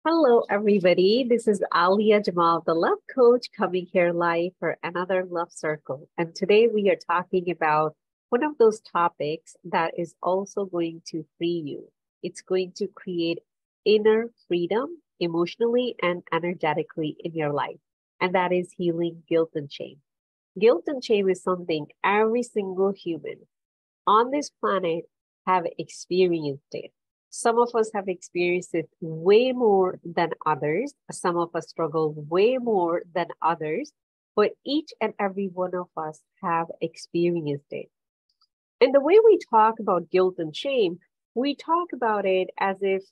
Hello, everybody. This is Alia Jamal, the love coach, coming here live for another love circle. And today we are talking about one of those topics that is also going to free you. It's going to create inner freedom emotionally and energetically in your life. And that is healing guilt and shame. Guilt and shame is something every single human on this planet have experienced it. Some of us have experienced it way more than others. Some of us struggle way more than others, but each and every one of us have experienced it. And the way we talk about guilt and shame, we talk about it as if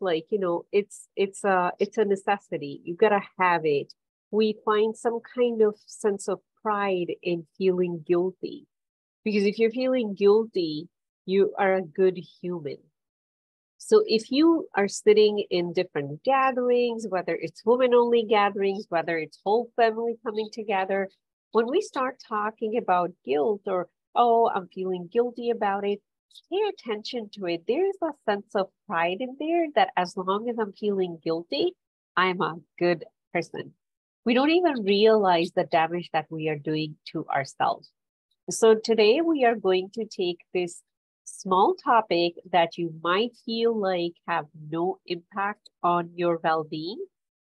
it's a necessity. You gotta have it. We find some kind of sense of pride in feeling guilty. Because if you're feeling guilty, you are a good human. So if you are sitting in different gatherings, whether it's women-only gatherings, whether it's whole family coming together, when we start talking about guilt or, oh, I'm feeling guilty about it, pay attention to it. There's a sense of pride in there that as long as I'm feeling guilty, I'm a good person. We don't even realize the damage that we are doing to ourselves. So today we are going to take this small topic that you might feel like have no impact on your well-being,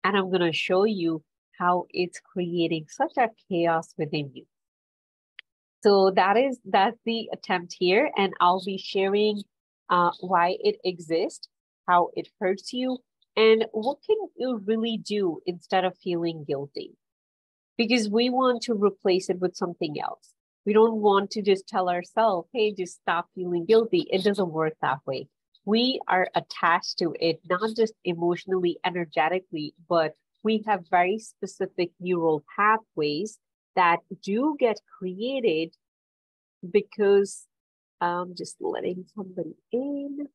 and I'm going to show you how it's creating such a chaos within you. So that's the attempt here, and I'll be sharing why it exists, how it hurts you, and what can you really do instead of feeling guilty, because we want to replace it with something else. We don't want to just tell ourselves, hey, just stop feeling guilty. It doesn't work that way. We are attached to it, not just emotionally, energetically, but we have very specific neural pathways that do get created because I'm just letting somebody in.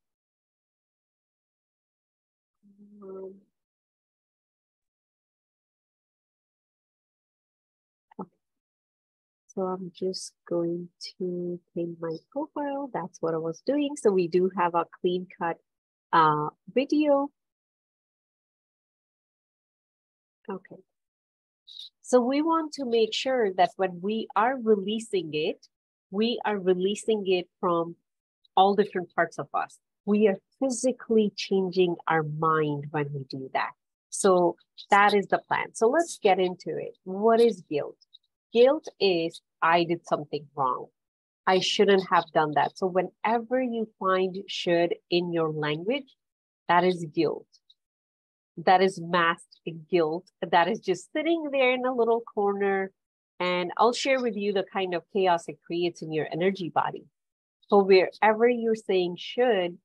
So I'm just going to clean my profile. That's what I was doing. So we do have a clean cut video. Okay. So we want to make sure that when we are releasing it, we are releasing it from all different parts of us. We are physically changing our mind when we do that. So that is the plan. So let's get into it. What is guilt? Guilt is, I did something wrong. I shouldn't have done that. So whenever you find should in your language, that is guilt. That is masked guilt. That is just sitting there in a little corner. And I'll share with you the kind of chaos it creates in your energy body. So wherever you're saying should,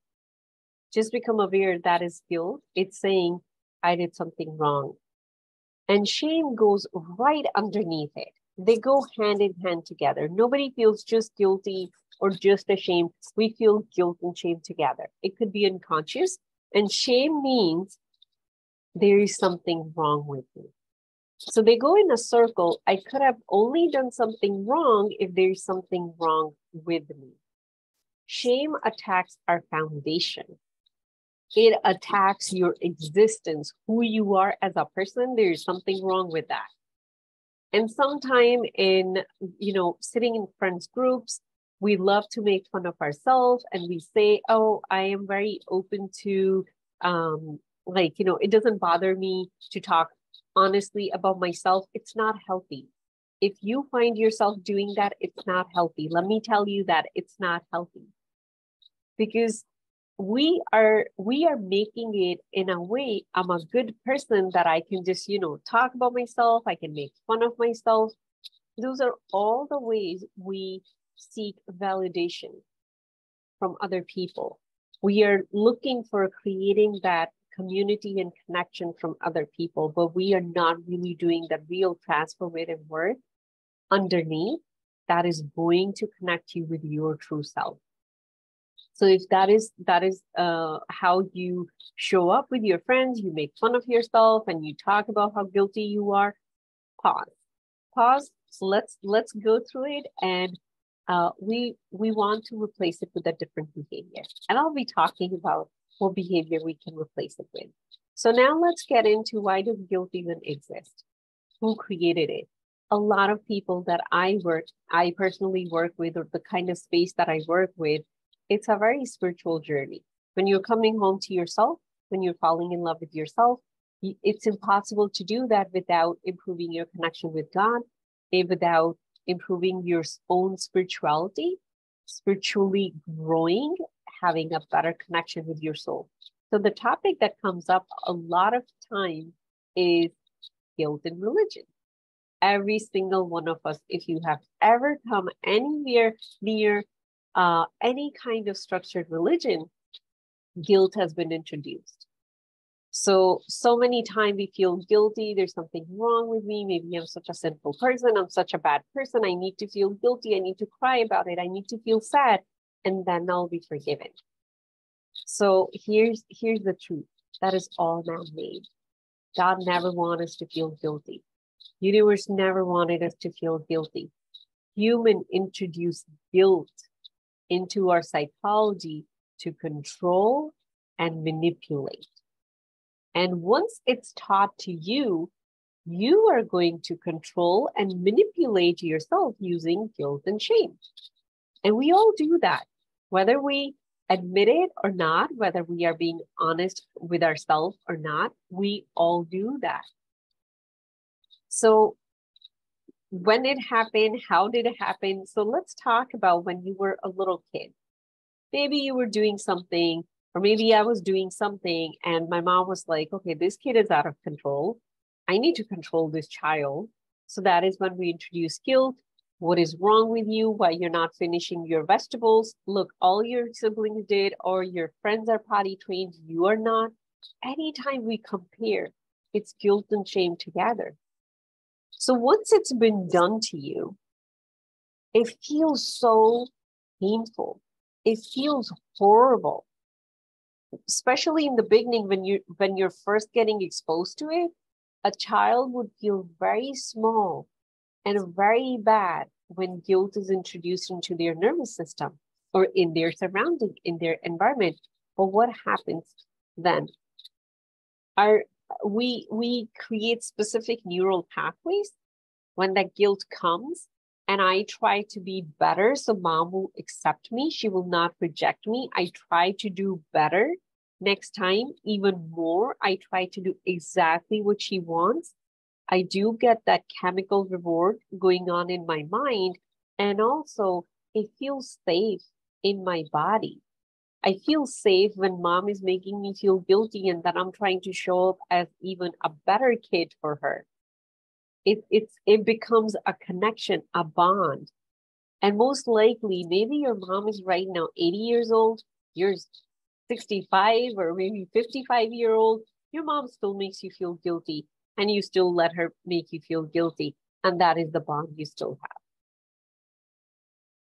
just become aware that is guilt. It's saying, I did something wrong. And shame goes right underneath it. They go hand in hand together. Nobody feels just guilty or just ashamed. We feel guilt and shame together. It could be unconscious. And shame means there is something wrong with me. So they go in a circle. I could have only done something wrong if there's something wrong with me. Shame attacks our foundation. It attacks your existence, who you are as a person. There's something wrong with that. And sometime in, sitting in friends groups, we love to make fun of ourselves and we say, oh, I am very open to, it doesn't bother me to talk honestly about myself. It's not healthy. If you find yourself doing that, it's not healthy. Let me tell you that it's not healthy, because we are making it in a way, I'm a good person that I can just, talk about myself. I can make fun of myself. Those are all the ways we seek validation from other people. We are looking for creating that community and connection from other people, but we are not really doing the real transformative work underneath that is going to connect you with your true self. So if that is how you show up with your friends, you make fun of yourself and you talk about how guilty you are, pause. So let's go through it, and we want to replace it with a different behavior. And I'll be talking about what behavior we can replace it with. So now let's get into, why does guilt even exist? Who created it? A lot of people that I personally work with, or the kind of space that I work with, it's a very spiritual journey. When you're coming home to yourself, when you're falling in love with yourself, it's impossible to do that without improving your connection with God, without improving your own spirituality, spiritually growing, having a better connection with your soul. So the topic that comes up a lot of time is guilt in religion. Every single one of us, if you have ever come anywhere near any kind of structured religion, guilt has been introduced. So many times we feel guilty. There's something wrong with me. Maybe I'm such a sinful person. I'm such a bad person. I need to feel guilty. I need to cry about it. I need to feel sad, and then I'll be forgiven. So here's the truth. That is all man-made. God never wanted us to feel guilty. Universe never wanted us to feel guilty. Human introduced guilt into our psychology to control and manipulate. And once it's taught to you, you are going to control and manipulate yourself using guilt and shame. And we all do that, whether we admit it or not, whether we are being honest with ourselves or not, we all do that. So when it happened, how did it happen? So let's talk about when you were a little kid. Maybe you were doing something, or maybe I was doing something, and my mom was like, okay, this kid is out of control. I need to control this child. So that is when we introduce guilt. What is wrong with you? Why you're not finishing your vegetables? Look, all your siblings did, or your friends are potty trained, you are not. Anytime we compare, it's guilt and shame together. So once it's been done to you, it feels so painful. It feels horrible, especially in the beginning when you're first getting exposed to it. A child would feel very small and very bad when guilt is introduced into their nervous system or in their surrounding, in their environment. But what happens then? We create specific neural pathways when that guilt comes, and I try to be better so mom will accept me. She will not reject me. I try to do better next time, even more. I try to do exactly what she wants. I do get that chemical reward going on in my mind. And also, it feels safe in my body. I feel safe when mom is making me feel guilty and that I'm trying to show up as even a better kid for her. It becomes a connection, a bond. And most likely, maybe your mom is right now 80 years old, you're 65 or maybe 55-year-old. Your mom still makes you feel guilty, and you still let her make you feel guilty. And that is the bond you still have.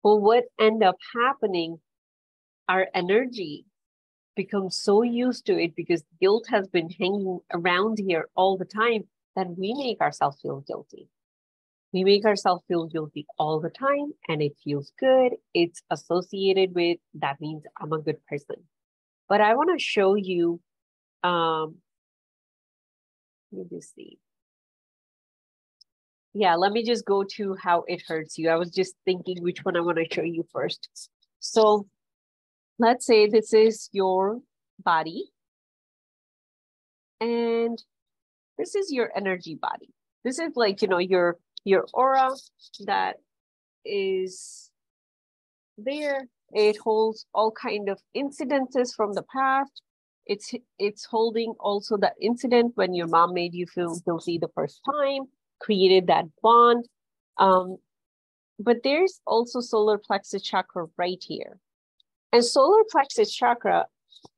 Well, what end up happening, our energy becomes so used to it because guilt has been hanging around here all the time that we make ourselves feel guilty. We make ourselves feel guilty all the time, and it feels good. It's associated with, that means I'm a good person. But I want to show you, let me just see. Yeah, let me just go to how it hurts you. I was just thinking which one I want to show you first. So let's say this is your body, and this is your energy body. This is like, your aura that is there. It holds all kind of incidences from the past. It's holding also that incident when your mom made you feel guilty the first time, created that bond. But there's also solar plexus chakra right here. And solar plexus chakra,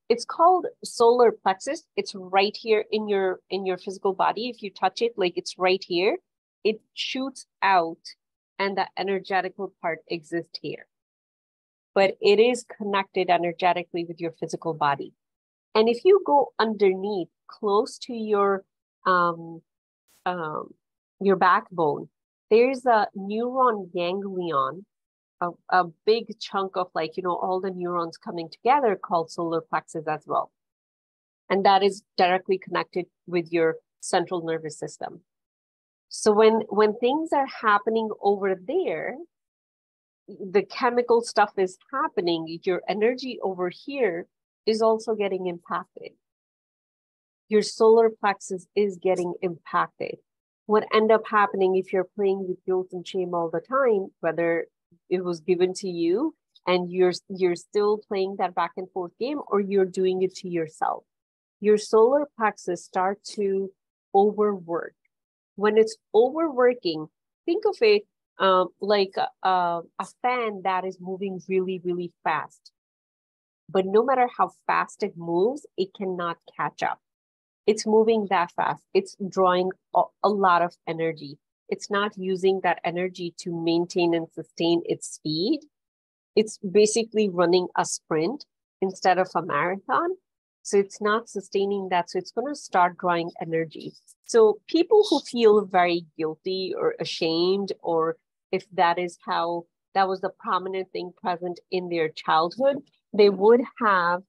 it's called solar plexus. It's right here in your physical body. If you touch it, like it's right here, it shoots out, and the energetical part exists here. But it is connected energetically with your physical body. And if you go underneath, close to your backbone, there's a neuron ganglion a big chunk of like, you know, all the neurons coming together called solar plexus as well. And that is directly connected with your central nervous system. So when things are happening over there, the chemical stuff is happening, your energy over here is also getting impacted. Your solar plexus is getting impacted. What end up happening if you're playing with guilt and shame all the time, whether it was given to you and you're still playing that back and forth game, or you're doing it to yourself, your solar plexus start to overwork. When it's overworking, think of it like a fan that is moving really, really fast. But no matter how fast it moves, it cannot catch up. It's moving that fast. It's drawing a lot of energy. It's not using that energy to maintain and sustain its speed. It's basically running a sprint instead of a marathon. So it's not sustaining that. So it's going to start drawing energy. So people who feel very guilty or ashamed, or if that is how that was the prominent thing present in their childhood, they would have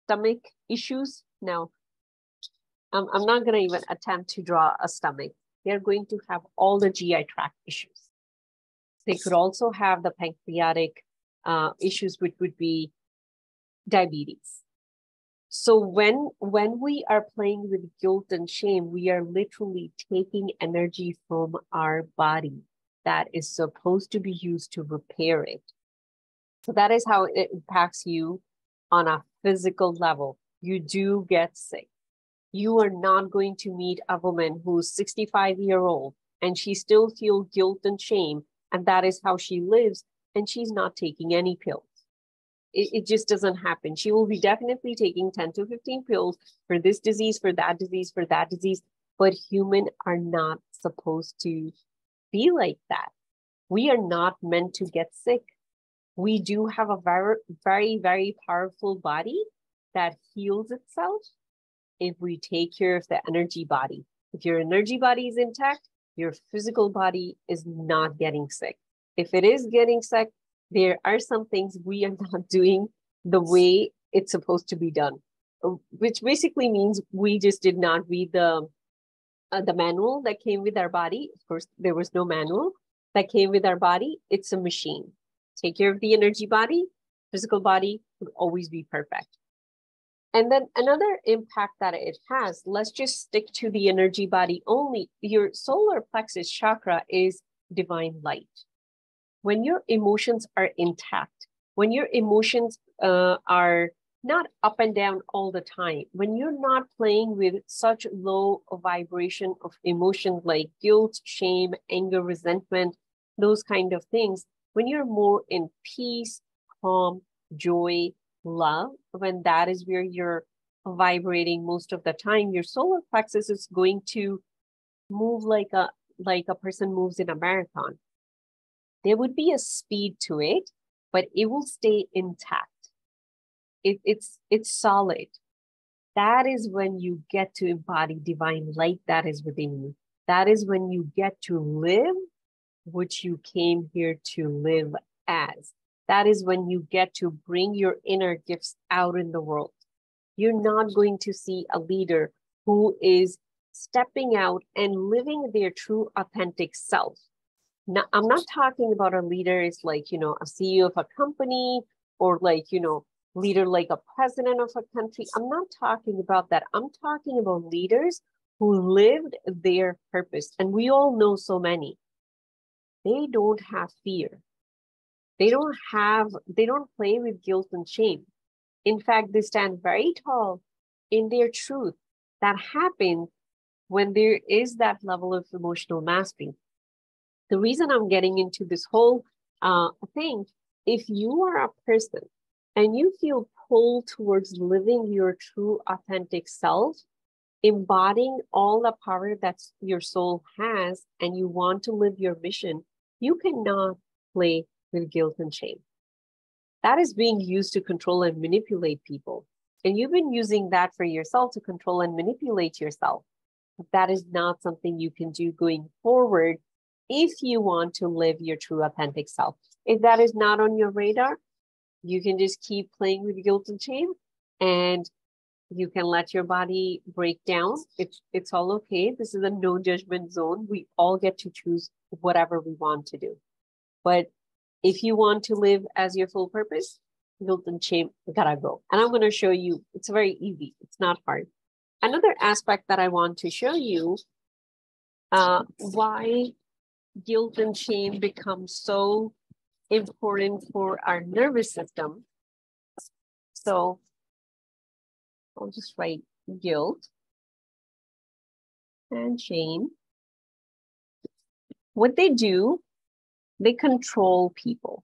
stomach issues. Now, I'm not going to even attempt to draw a stomach. They're going to have all the GI tract issues. They could also have the pancreatic issues, which would be diabetes. So when we are playing with guilt and shame, we are literally taking energy from our body that is supposed to be used to repair it. So that is how it impacts you on a physical level. You do get sick. You are not going to meet a woman who's 65-year-old and she still feels guilt and shame, and that is how she lives, and she's not taking any pills. It just doesn't happen. She will be definitely taking 10 to 15 pills for this disease, for that disease, for that disease, but humans are not supposed to be like that. We are not meant to get sick. We do have a very, very, very powerful body that heals itself if we take care of the energy body. If your energy body is intact, your physical body is not getting sick. If it is getting sick, there are some things we are not doing the way it's supposed to be done, which basically means we just did not read the manual that came with our body. Of course, there was no manual that came with our body. It's a machine. Take care of the energy body, physical body would always be perfect. And then another impact that it has, let's just stick to the energy body only. Your solar plexus chakra is divine light. When your emotions are intact, when your emotions are not up and down all the time, when you're not playing with such low vibration of emotions like guilt, shame, anger, resentment, those kind of things, when you're more in peace, calm, joy, love, when that is where you're vibrating most of the time, your solar plexus is going to move like a person moves in a marathon. There would be a speed to it, but it will stay intact. It's solid. That is when you get to embody divine light that is within you. That is when you get to live what you came here to live as. That is when you get to bring your inner gifts out in the world. You're not going to see a leader who is stepping out and living their true authentic self. Now, I'm not talking about a leader is like, you know, a CEO of a company, or like, you know, leader like a president of a country. I'm not talking about that. I'm talking about leaders who lived their purpose. And we all know so many. They don't have fear. They don't play with guilt and shame. In fact, they stand very tall in their truth. That happens when there is that level of emotional mastery. The reason I'm getting into this whole thing, if you are a person and you feel pulled towards living your true authentic self, embodying all the power that your soul has, and you want to live your mission, you cannot play with guilt and shame. That is being used to control and manipulate people. And you've been using that for yourself to control and manipulate yourself. That is not something you can do going forward if you want to live your true authentic self. If that is not on your radar, you can just keep playing with guilt and shame, and you can let your body break down. It's all okay. This is a no judgment zone. We all get to choose whatever we want to do. But if you want to live as your full purpose, guilt and shame gotta go. And I'm going to show you, it's very easy. It's not hard. Another aspect that I want to show you why guilt and shame become so important for our nervous system. So I'll just write guilt and shame. What they do, they control people.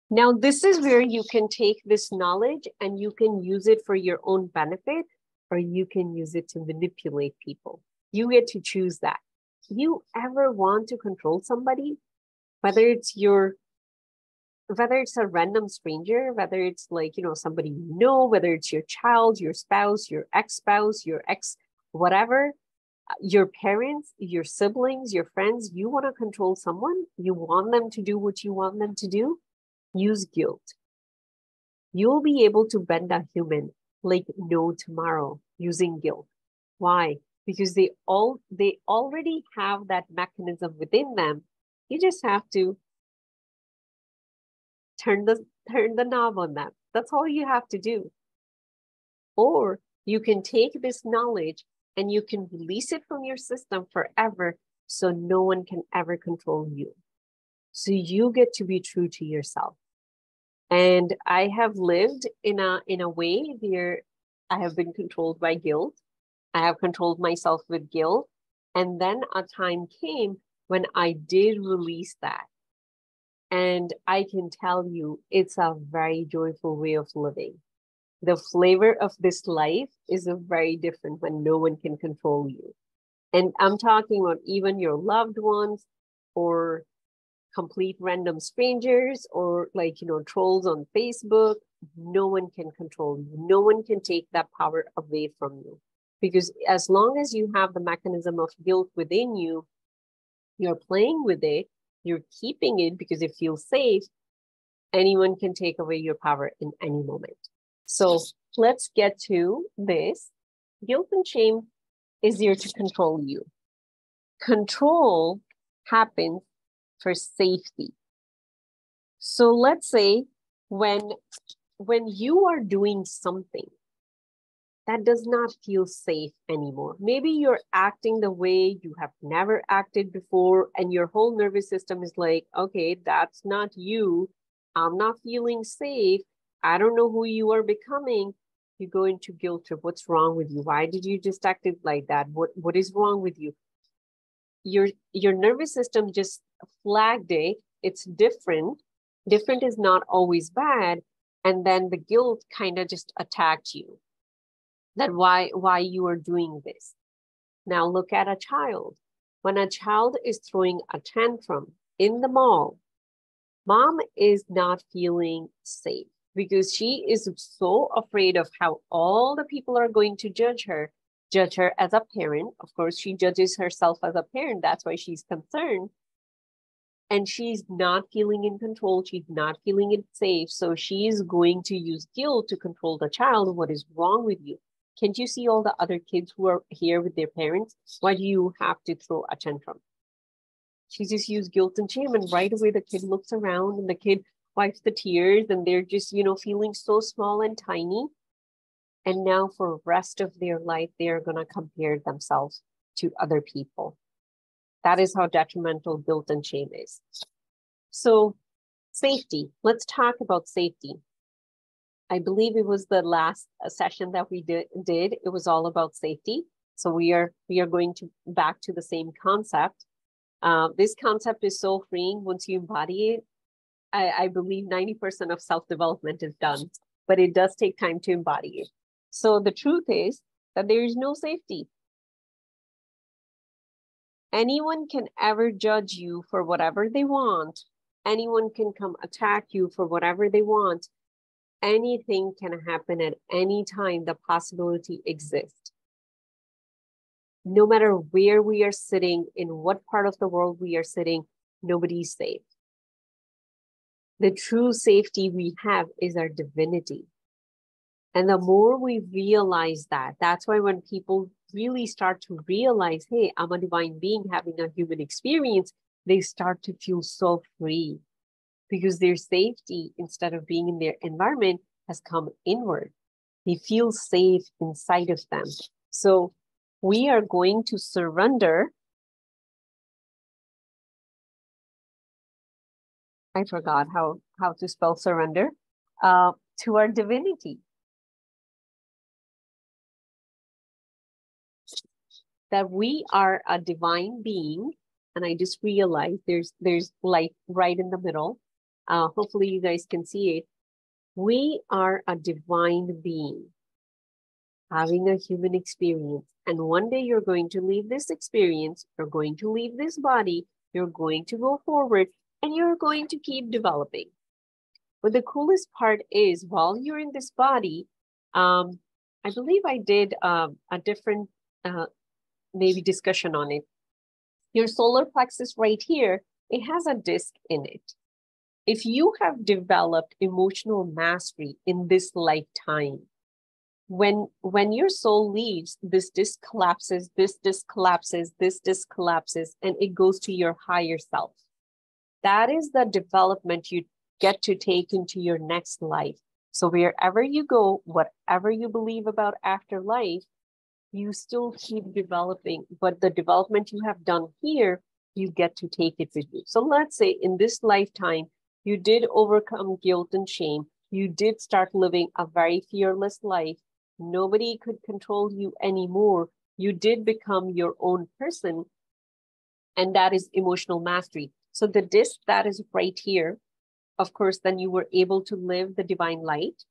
Now, this is where you can take this knowledge and you can use it for your own benefit, or you can use it to manipulate people. You get to choose that. If you ever want to control somebody, whether it's a random stranger, whether it's like, somebody you know, whether it's your child, your spouse, your ex-spouse, your ex, whatever, your parents, your siblings, your friends, you want to control someone, you want them to do what you want them to do, use guilt. You'll be able to bend a human like no tomorrow using guilt. Why? Because they already have that mechanism within them. You just have to turn the knob on them. That's all you have to do. Or you can take this knowledge and you can release it from your system forever, so no one can ever control you. So you get to be true to yourself. And I have lived in a way where I have been controlled by guilt. I have controlled myself with guilt. And then a time came when I did release that. And I can tell you, it's a very joyful way of living. The flavor of this life is very different when no one can control you. And I'm talking about even your loved ones, or complete random strangers, or trolls on Facebook. No one can control you. No one can take that power away from you. Because as long as you have the mechanism of guilt within you, you're playing with it, you're keeping it because it feels safe, anyone can take away your power in any moment. So let's get to this. Guilt and shame is here to control you. Control happens for safety. So let's say when you are doing something that does not feel safe anymore, maybe you're acting the way you have never acted before, and your whole nervous system is like, okay, that's not you. I'm not feeling safe. I don't know who you are becoming. You go into guilt trip. What's wrong with you? Why did you just act like that? What is wrong with you? Your nervous system just flagged it. It's different. Different is not always bad. And then the guilt kind of just attacked you. That why you are doing this. Now look at a child. When a child is throwing a tantrum in the mall, mom is not feeling safe because she is so afraid of how all the people are going to judge her as a parent. Of course, she judges herself as a parent. That's why she's concerned. And she's not feeling in control. She's not feeling it safe. So she is going to use guilt to control the child. What is wrong with you? Can't you see all the other kids who are here with their parents? Why do you have to throw a tantrum? She just used guilt and shame, and right away the kid looks around and the kid wipes the tears, and they're just, feeling so small and tiny. And now for the rest of their life, they're going to compare themselves to other people. That is how detrimental guilt and shame is. So safety, let's talk about safety. I believe it was the last session that we did. It was all about safety. So we are going back to the same concept. This concept is so freeing once you embody it. I believe 90% of self-development is done, but it does take time to embody it. So the truth is that there is no safety. Anyone can ever judge you for whatever they want. Anyone can come attack you for whatever they want. Anything can happen at any time. The possibility exists. no matter where we are sitting, in what part of the world we are sitting, nobody's safe. The true safety we have is our divinity. And the more we realize that, that's why when people really start to realize, hey, I'm a divine being having a human experience, they start to feel so free because their safety, instead of being in their environment, has come inward. They feel safe inside of them. So we are going to surrender. I forgot how to spell surrender, to our divinity. That we are a divine being, and I just realized there's light right in the middle. Hopefully you guys can see it. We are a divine being having a human experience, and one day you're going to leave this experience, you're going to leave this body, you're going to go forward, and you're going to keep developing. But the coolest part is, while you're in this body, I believe I did a different maybe discussion on it. Your solar plexus right here, it has a disc in it. If you have developed emotional mastery in this lifetime, when your soul leaves, this disc collapses, this disc collapses, this disc collapses, and it goes to your higher self. That is the development you get to take into your next life. So wherever you go, whatever you believe about afterlife, you still keep developing, but the development you have done here, you get to take it with you. So let's say in this lifetime, you did overcome guilt and shame. You did start living a very fearless life. Nobody could control you anymore. You did become your own person. And that is emotional mastery. So the disc that is right here, of course, then you were able to live the divine light,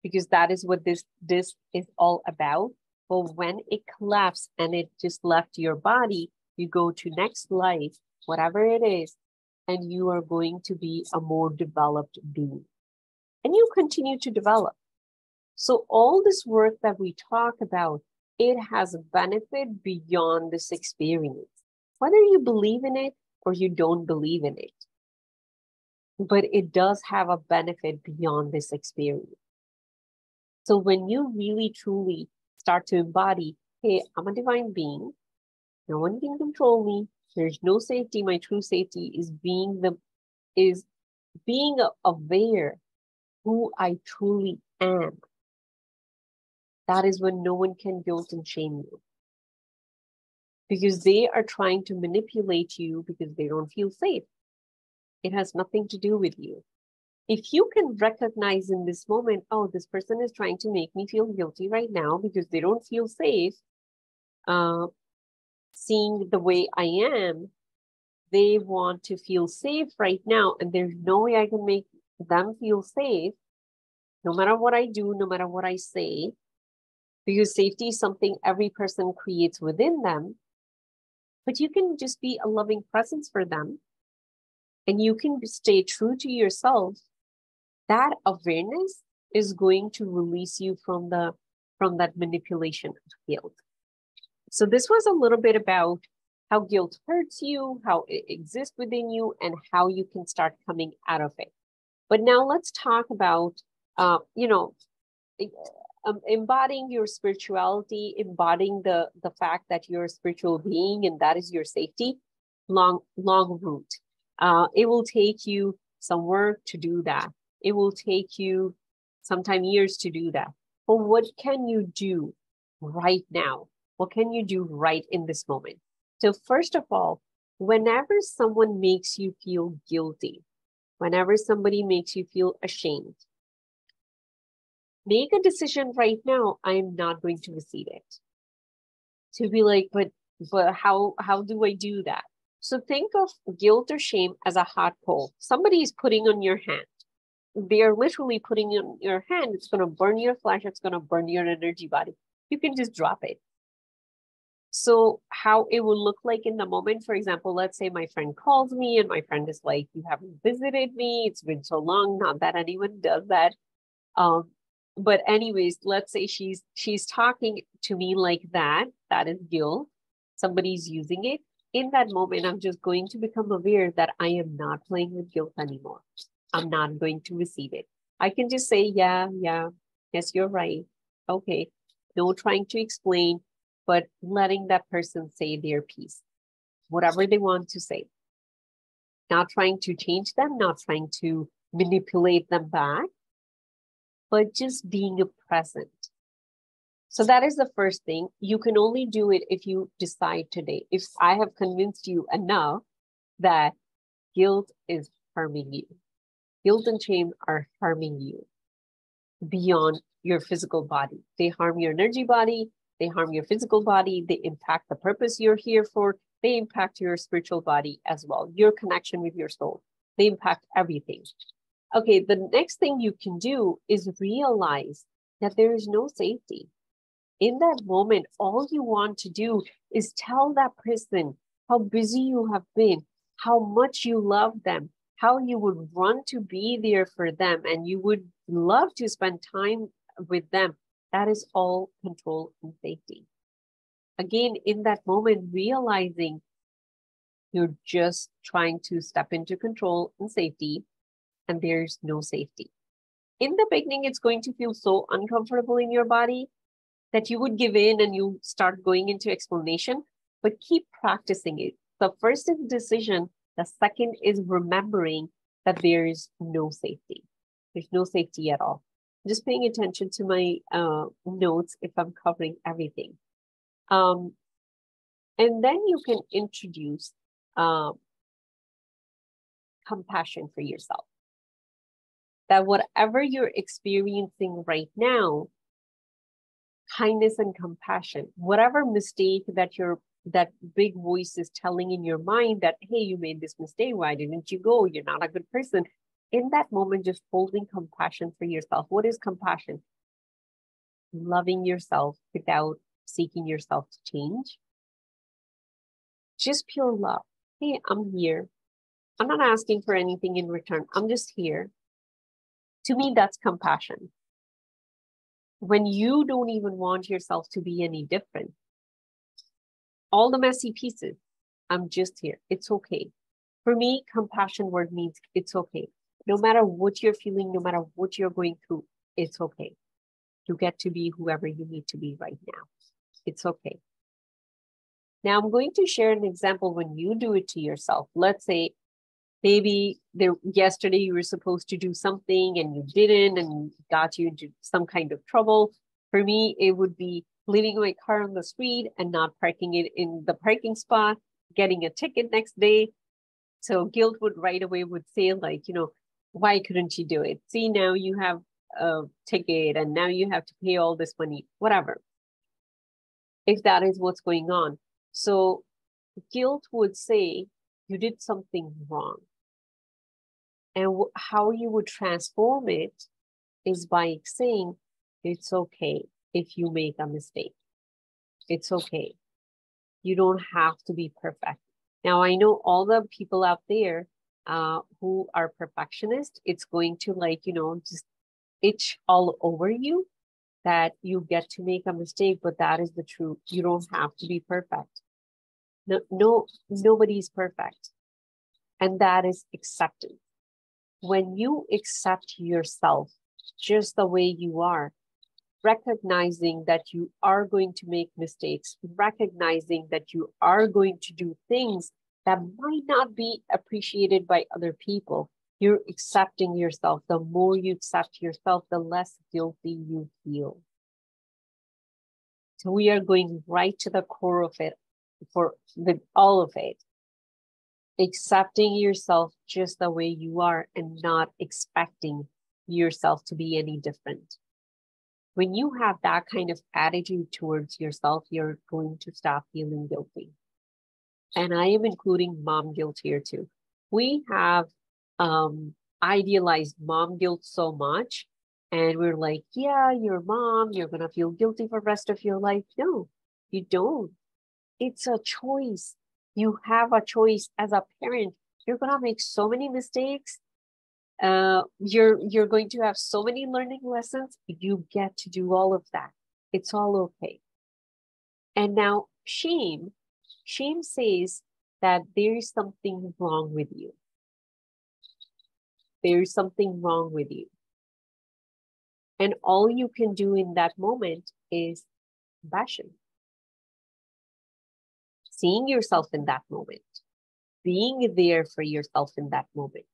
because that is what this disc is all about. But when it collapsed and it just left your body, you go to next life, whatever it is, and you are going to be a more developed being. And you continue to develop. So all this work that we talk about, it has a benefit beyond this experience, whether you believe in it or you don't believe in it. But it does have a benefit beyond this experience. So when you really, truly start to embody, hey, I'm a divine being. No one can control me. There's no safety. My true safety is being aware who I truly am. That is when no one can guilt and shame you, because they are trying to manipulate you because they don't feel safe. It has nothing to do with you. If you can recognize in this moment, oh, this person is trying to make me feel guilty right now because they don't feel safe seeing the way I am. They want to feel safe right now, and there's no way I can make them feel safe, no matter what I do, no matter what I say, because safety is something every person creates within them. But you can just be a loving presence for them, and you can stay true to yourself. That awareness is going to release you from that manipulation of guilt. So this was a little bit about how guilt hurts you, how it exists within you, and how you can start coming out of it. But now let's talk about, embodying your spirituality, embodying the fact that you're a spiritual being and that is your safety. Long route. It will take you some work to do that. It will take you sometime years to do that. But what can you do right now? What can you do right in this moment? So first of all, whenever someone makes you feel guilty, whenever somebody makes you feel ashamed, make a decision right now. I'm not going to receive it. To be like, but how do I do that? So think of guilt or shame as a hot coal. Somebody is putting on your hand. They are literally putting in your hand. It's going to burn your flesh. It's going to burn your energy body. You can just drop it. So how it will look like in the moment, for example, let's say my friend calls me and my friend is like, you haven't visited me. It's been so long. Not that anyone does that. But anyways, let's say she's talking to me like that. That is guilt. Somebody's using it. In that moment, I'm just going to become aware that I am not playing with guilt anymore. I'm not going to receive it. I can just say, yeah, yes, you're right. Okay. No trying to explain, but letting that person say their piece, whatever they want to say. Not trying to change them, not trying to manipulate them back, but just being present. So that is the first thing. You can only do it if you decide today. If I have convinced you enough that guilt is harming you, guilt and shame are harming you beyond your physical body. They harm your energy body, they harm your physical body, they impact the purpose you're here for, they impact your spiritual body as well, your connection with your soul. They impact everything. Okay, the next thing you can do is realize that there is no safety. In that moment, all you want to do is tell that person how busy you have been, how much you love them, how you would run to be there for them, and you would love to spend time with them. That is all control and safety. Again, in that moment, realizing you're just trying to step into control and safety, and there's no safety. In the beginning, it's going to feel so uncomfortable in your body that you would give in and you start going into explanation, but keep practicing it. The first is decision. The second is remembering that there is no safety. There's no safety at all. Just paying attention to my notes if I'm covering everything. And then you can introduce compassion for yourself. That whatever you're experiencing right now, kindness and compassion, whatever mistake that big voice is telling in your mind that, hey, you made this mistake, why didn't you go? You're not a good person. In that moment, just holding compassion for yourself. What is compassion? Loving yourself without seeking yourself to change. Just pure love. Hey, I'm here. I'm not asking for anything in return. I'm just here. To me, that's compassion. When you don't even want yourself to be any different. All the messy pieces, I'm just here. It's okay. For me, compassion word means it's okay. No matter what you're feeling, no matter what you're going through, it's okay. You get to be whoever you need to be right now. It's okay. Now I'm going to share an example when you do it to yourself. Let's say maybe yesterday you were supposed to do something and you didn't and got you into some kind of trouble. For me, it would be leaving my car on the street and not parking it in the parking spot, getting a ticket next day. So guilt would right away would say like, why couldn't you do it? See, now you have a ticket and now you have to pay all this money, whatever. If that is what's going on. So guilt would say you did something wrong. And how you would transform it is by saying, it's okay if you make a mistake. It's okay. You don't have to be perfect. Now, I know all the people out there who are perfectionists, it's going to just itch all over you that you get to make a mistake, but that is the truth. You don't have to be perfect. No, nobody's perfect. And that is acceptance. When you accept yourself just the way you are, recognizing that you are going to make mistakes, recognizing that you are going to do things that might not be appreciated by other people, you're accepting yourself. The more you accept yourself, the less guilty you feel. So we are going right to the core of it with all of it. Accepting yourself just the way you are and not expecting yourself to be any different. When you have that kind of attitude towards yourself, you're going to stop feeling guilty. And I am including mom guilt here too. We have idealized mom guilt so much. And we're like, yeah, you're mom, you're going to feel guilty for the rest of your life. No, you don't. It's a choice. You have a choice as a parent. You're going to make so many mistakes. You're going to have so many learning lessons. You get to do all of that. It's all okay. And now shame says that there is something wrong with you. There is something wrong with you. And all you can do in that moment is compassion. Seeing yourself in that moment, being there for yourself in that moment,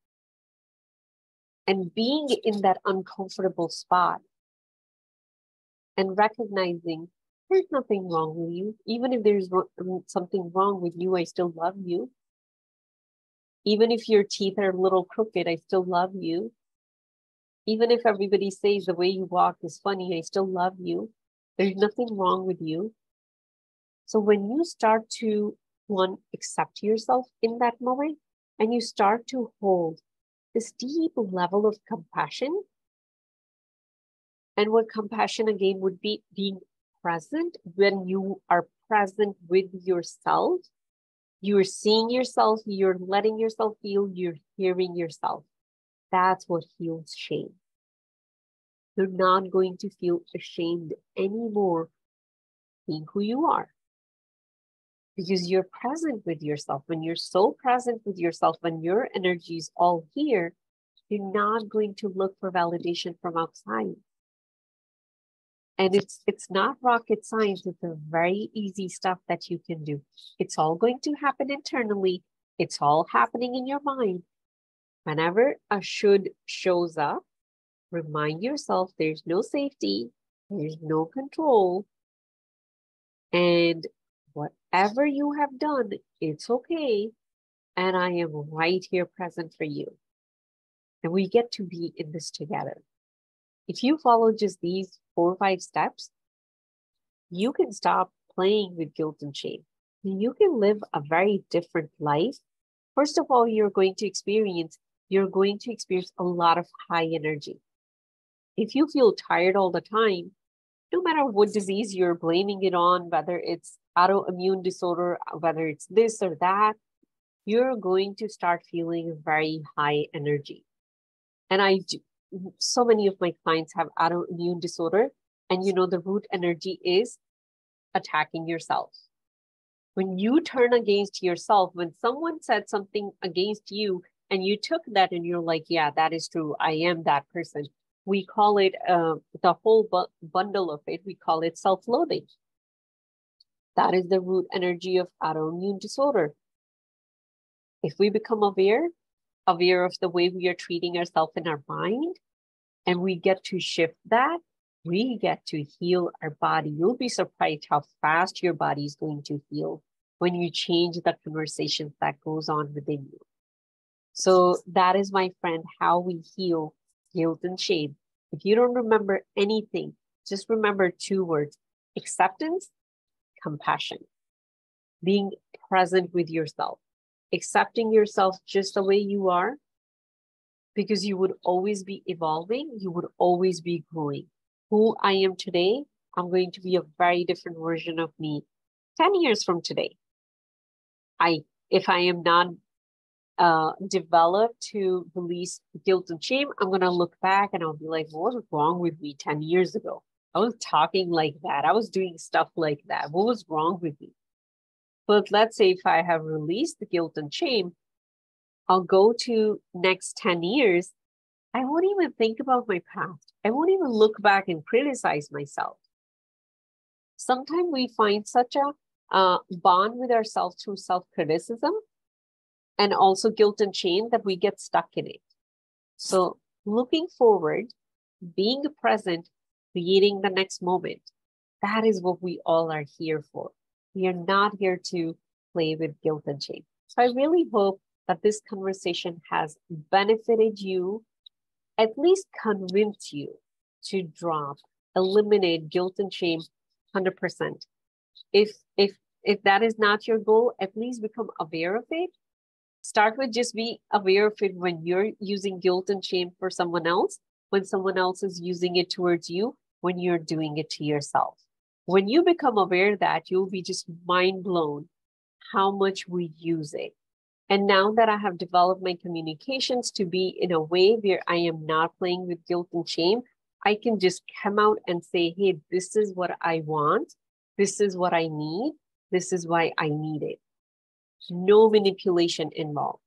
and being in that uncomfortable spot and recognizing there's nothing wrong with you. Even if there's something wrong with you, I still love you. Even if your teeth are a little crooked, I still love you. Even if everybody says the way you walk is funny, I still love you. There's nothing wrong with you. So when you start to, one, accept yourself in that moment, and you start to hold this deep level of compassion, and what compassion again would be being present. When you are present with yourself, you're seeing yourself, you're letting yourself feel, you're hearing yourself. That's what heals shame. You're not going to feel ashamed anymore being who you are, because you're present with yourself. When you're so present with yourself, when your energy is all here, you're not going to look for validation from outside. And it's not rocket science. It's a very easy stuff that you can do. It's all going to happen internally. It's all happening in your mind. Whenever a should shows up, remind yourself there's no safety, there's no control, and whatever you have done, it's okay. And I am right here present for you. And we get to be in this together. If you follow just these 4 or 5 steps, you can stop playing with guilt and shame. You can live a very different life. First of all, you're going to experience a lot of high energy. If you feel tired all the time, no matter what disease you're blaming it on, whether it's autoimmune disorder, whether it's this or that, you're going to start feeling very high energy. And so many of my clients have autoimmune disorder, and the root energy is attacking yourself. When you turn against yourself, when someone said something against you and you took that and you're like, yeah, that is true, I am that person. We call it the whole bundle of it. We call it self-loathing. That is the root energy of autoimmune disorder. If we become aware of the way we are treating ourselves in our mind, and we get to shift that, we get to heal our body. You'll be surprised how fast your body is going to heal when you change the conversation that goes on within you. So that is, my friend, how we heal guilt and shame. If you don't remember anything, just remember 2 words: acceptance, compassion. Being present with yourself, accepting yourself just the way you are, because you would always be evolving, you would always be growing. Who I am today, I'm going to be a very different version of me 10 years from today. If I am not developed to release guilt and shame, I'm going to look back and I'll be like, what was wrong with me 10 years ago? I was talking like that. I was doing stuff like that. What was wrong with me? But let's say if I have released the guilt and shame, I'll go to next 10 years. I won't even think about my past. I won't even look back and criticize myself. Sometimes we find such a bond with ourselves through self-criticism and also guilt and shame that we get stuck in it. So looking forward, being present, creating the next moment, that is what we all are here for. We are not here to play with guilt and shame. So I really hope that this conversation has benefited you, at least convince you to drop, eliminate guilt and shame 100%. If that is not your goal, at least become aware of it. Start with just be aware of it when you're using guilt and shame for someone else, when someone else is using it towards you, when you're doing it to yourself. When you become aware of that, you'll be just mind blown how much we use it. And now that I have developed my communications to be in a way where I am not playing with guilt and shame, I can just come out and say, hey, this is what I want. This is what I need. This is why I need it. No manipulation involved.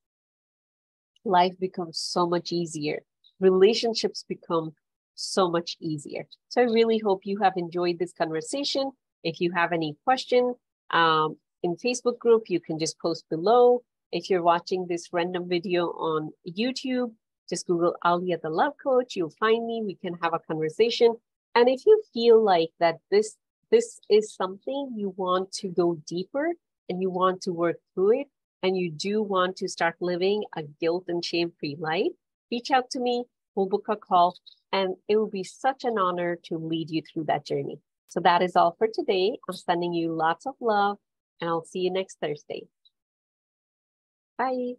Life becomes so much easier. Relationships become so much easier. So I really hope you have enjoyed this conversation. If you have any question in Facebook group, you can just post below. If you're watching this random video on YouTube, just Google Alia the Love Coach. You'll find me. We can have a conversation. And if you feel like that this is something you want to go deeper and you want to work through it, and you do want to start living a guilt and shame-free life, reach out to me. We'll book a call, and it will be such an honor to lead you through that journey. So that is all for today. I'm sending you lots of love, and I'll see you next Thursday. Bye.